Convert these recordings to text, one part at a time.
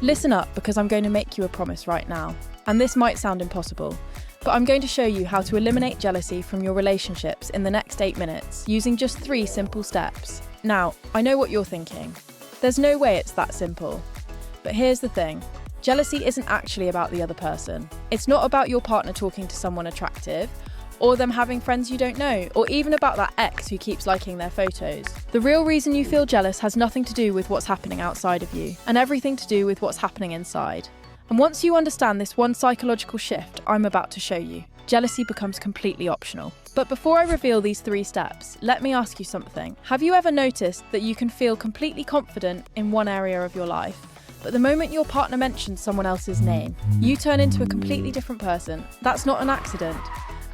Listen up, because I'm going to make you a promise right now. And this might sound impossible, but I'm going to show you how to eliminate jealousy from your relationships in the next 8 minutes using just 3 simple steps. Now, I know what you're thinking. There's no way it's that simple. But here's the thing. Jealousy isn't actually about the other person. It's not about your partner talking to someone attractive, or them having friends you don't know, or even about that ex who keeps liking their photos. The real reason you feel jealous has nothing to do with what's happening outside of you, and everything to do with what's happening inside. And once you understand this one psychological shift I'm about to show you, jealousy becomes completely optional. But before I reveal these 3 steps, let me ask you something. Have you ever noticed that you can feel completely confident in one area of your life, but the moment your partner mentions someone else's name, you turn into a completely different person? That's not an accident.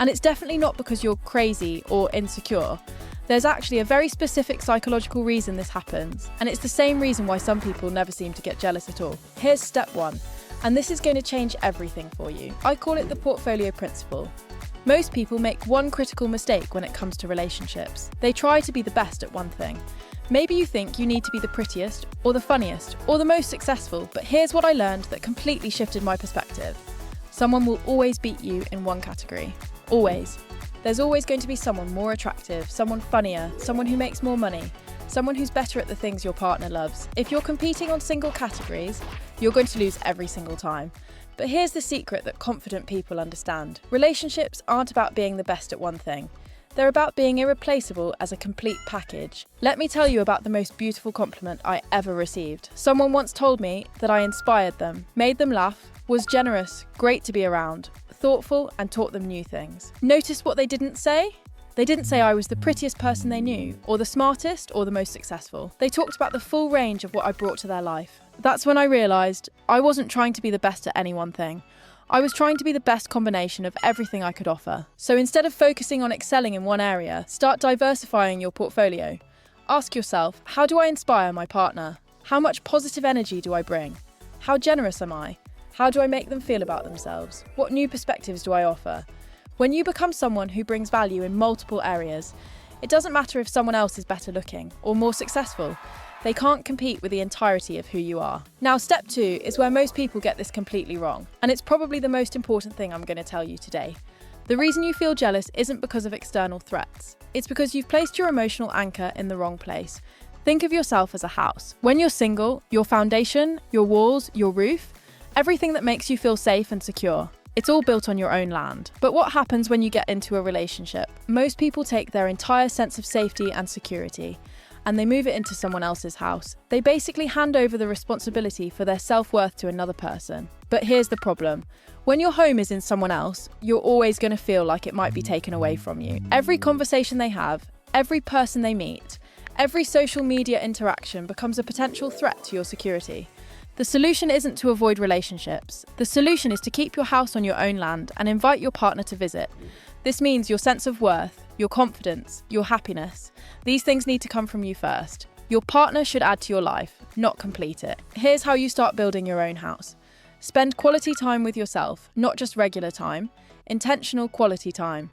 And it's definitely not because you're crazy or insecure. There's actually a very specific psychological reason this happens, and it's the same reason why some people never seem to get jealous at all. Here's step 1, and this is going to change everything for you. I call it the portfolio principle. Most people make one critical mistake when it comes to relationships. They try to be the best at one thing. Maybe you think you need to be the prettiest, or the funniest, or the most successful, but here's what I learned that completely shifted my perspective. Someone will always beat you in one category. Always. There's always going to be someone more attractive, someone funnier, someone who makes more money, someone who's better at the things your partner loves. If you're competing on single categories, you're going to lose every single time. But here's the secret that confident people understand. Relationships aren't about being the best at one thing. They're about being irreplaceable as a complete package. Let me tell you about the most beautiful compliment I ever received. Someone once told me that I inspired them, made them laugh, was generous, great to be around, thoughtful, and taught them new things. Notice what they didn't say? They didn't say I was the prettiest person they knew, or the smartest, or the most successful. They talked about the full range of what I brought to their life. That's when I realised I wasn't trying to be the best at any one thing. I was trying to be the best combination of everything I could offer. So instead of focusing on excelling in one area, start diversifying your portfolio. Ask yourself, how do I inspire my partner? How much positive energy do I bring? How generous am I? How do I make them feel about themselves? What new perspectives do I offer? When you become someone who brings value in multiple areas, it doesn't matter if someone else is better looking or more successful. They can't compete with the entirety of who you are. Now, step 2 is where most people get this completely wrong, and it's probably the most important thing I'm going to tell you today. The reason you feel jealous isn't because of external threats. It's because you've placed your emotional anchor in the wrong place. Think of yourself as a house. When you're single, your foundation, your walls, your roof, everything that makes you feel safe and secure. It's all built on your own land. But what happens when you get into a relationship? Most people take their entire sense of safety and security, and they move it into someone else's house. They basically hand over the responsibility for their self-worth to another person. But here's the problem. When your home is in someone else, you're always going to feel like it might be taken away from you. Every conversation they have, every person they meet, every social media interaction becomes a potential threat to your security. The solution isn't to avoid relationships. The solution is to keep your house on your own land and invite your partner to visit. This means your sense of worth, your confidence, your happiness. These things need to come from you first. Your partner should add to your life, not complete it. Here's how you start building your own house. Spend quality time with yourself, not just regular time, intentional quality time.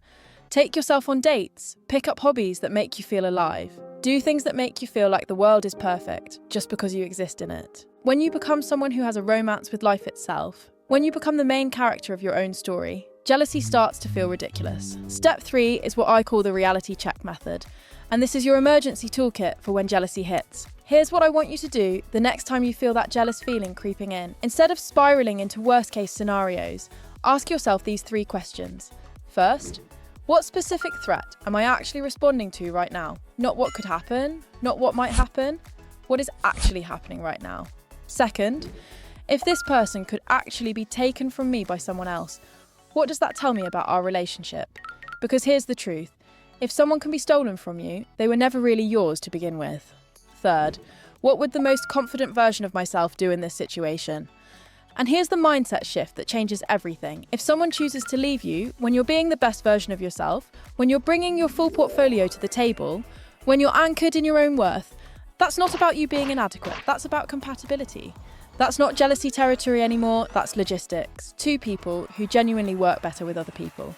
Take yourself on dates, pick up hobbies that make you feel alive. Do things that make you feel like the world is perfect just because you exist in it. When you become someone who has a romance with life itself, when you become the main character of your own story, jealousy starts to feel ridiculous. Step 3 is what I call the reality check method, and this is your emergency toolkit for when jealousy hits. Here's what I want you to do the next time you feel that jealous feeling creeping in. Instead of spiraling into worst-case scenarios, ask yourself these 3 questions. First, what specific threat am I actually responding to right now? Not what could happen, not what might happen. What is actually happening right now? Second, if this person could actually be taken from me by someone else, what does that tell me about our relationship? Because here's the truth. If someone can be stolen from you, they were never really yours to begin with. Third, what would the most confident version of myself do in this situation? And here's the mindset shift that changes everything. If someone chooses to leave you when you're being the best version of yourself, when you're bringing your full portfolio to the table, when you're anchored in your own worth, that's not about you being inadequate, that's about compatibility. That's not jealousy territory anymore, that's logistics. 2 people who genuinely work better with other people.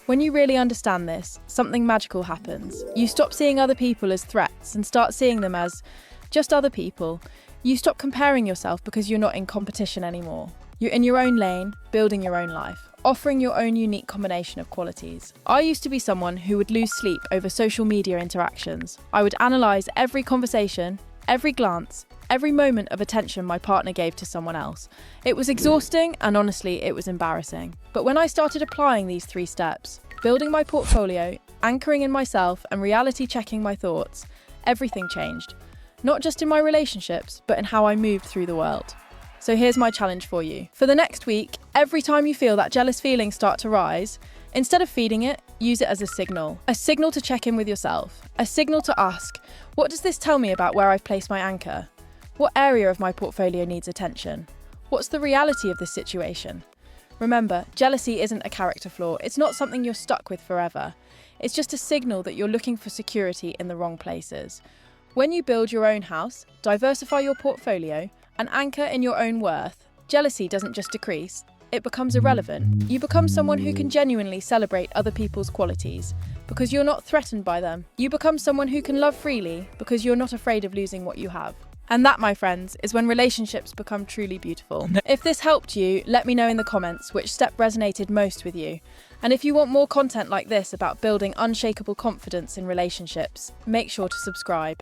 When you really understand this, something magical happens. You stop seeing other people as threats and start seeing them as just other people You stop comparing yourself because you're not in competition anymore. You're in your own lane, building your own life, offering your own unique combination of qualities. I used to be someone who would lose sleep over social media interactions. I would analyse every conversation, every glance, every moment of attention my partner gave to someone else. It was exhausting and honestly, it was embarrassing. But when I started applying these 3 steps, building my portfolio, anchoring in myself and reality checking my thoughts, everything changed. Not just in my relationships, but in how I moved through the world. So here's my challenge for you. For the next week, every time you feel that jealous feeling start to rise, instead of feeding it, use it as a signal to check in with yourself, a signal to ask, what does this tell me about where I've placed my anchor? What area of my portfolio needs attention? What's the reality of this situation? Remember, jealousy isn't a character flaw. It's not something you're stuck with forever. It's just a signal that you're looking for security in the wrong places. When you build your own house, diversify your portfolio, and anchor in your own worth, jealousy doesn't just decrease, it becomes irrelevant. You become someone who can genuinely celebrate other people's qualities because you're not threatened by them. You become someone who can love freely because you're not afraid of losing what you have. And that, my friends, is when relationships become truly beautiful. If this helped you, let me know in the comments which step resonated most with you. And if you want more content like this about building unshakable confidence in relationships, make sure to subscribe.